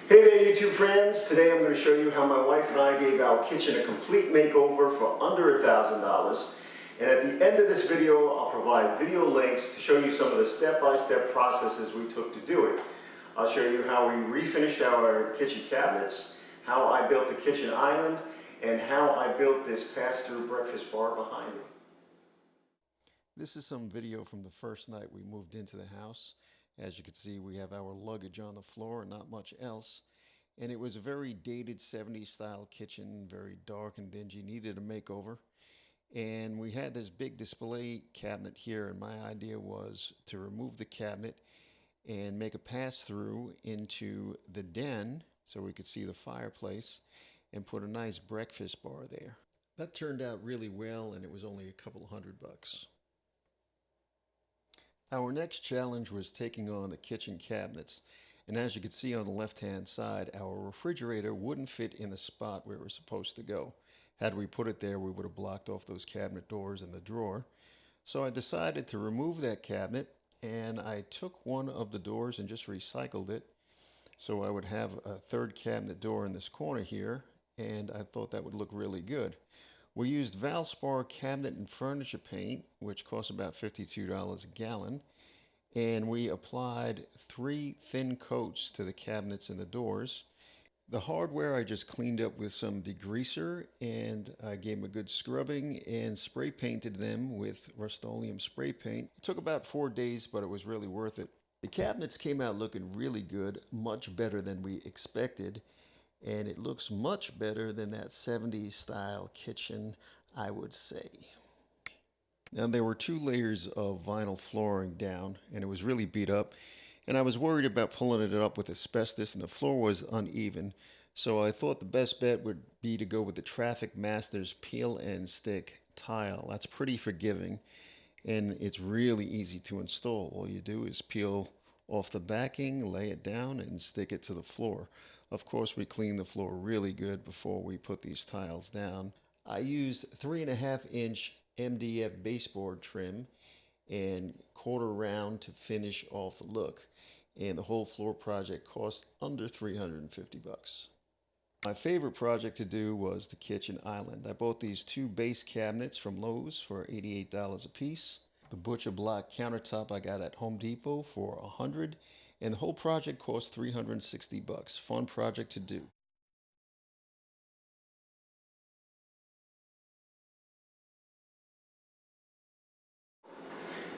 Hey there YouTube friends, today I'm going to show you how my wife and I gave our kitchen a complete makeover for under $1,000. And at the end of this video I'll provide video links to show you some of the step-by-step processes we took to do it. I'll show you how we refinished our kitchen cabinets, how I built the kitchen island, and how I built this pass-through breakfast bar behind me. This is some video from the first night we moved into the house. As you can see, we have our luggage on the floor and not much else. And it was a very dated 70s style kitchen, very dark and dingy, needed a makeover. And we had this big display cabinet here, and my idea was to remove the cabinet and make a pass-through into the den so we could see the fireplace and put a nice breakfast bar there. That turned out really well, and it was only a couple $100. Our next challenge was taking on the kitchen cabinets, and as you can see on the left-hand side, our refrigerator wouldn't fit in the spot where it was supposed to go. Had we put it there, we would have blocked off those cabinet doors in the drawer. So I decided to remove that cabinet, and I took one of the doors and just recycled it. So I would have a third cabinet door in this corner here, and I thought that would look really good. We used Valspar cabinet and furniture paint, which costs about $52 a gallon, and we applied 3 thin coats to the cabinets and the doors. The hardware I just cleaned up with some degreaser, and I gave them a good scrubbing and spray painted them with Rust-Oleum spray paint. It took about 4 days, but it was really worth it. The cabinets came out looking really good, much better than we expected. And it looks much better than that 70s style kitchen, I would say. Now there were 2 layers of vinyl flooring down, and it was really beat up. And I was worried about pulling it up with asbestos, and the floor was uneven. So I thought the best bet would be to go with the Traffic Masters peel and stick tile. That's pretty forgiving, and it's really easy to install. All you do is peel off the backing, lay it down, and stick it to the floor. Of course, we cleaned the floor really good before we put these tiles down. I used 3.5-inch MDF baseboard trim and 1/4 round to finish off the look. And the whole floor project cost under $350. My favorite project to do was the kitchen island. I bought these 2 base cabinets from Lowe's for $88 a piece. The butcher block countertop I got at Home Depot for $100, and the whole project cost $360. Fun project to do.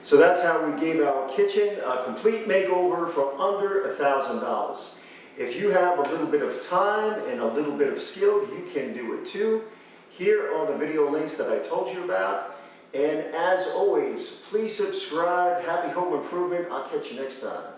So that's how we gave our kitchen a complete makeover for under $1,000. If you have a little bit of time and a little bit of skill, you can do it too. Here are the video links that I told you about. And as always, please subscribe. Happy home improvement. I'll catch you next time.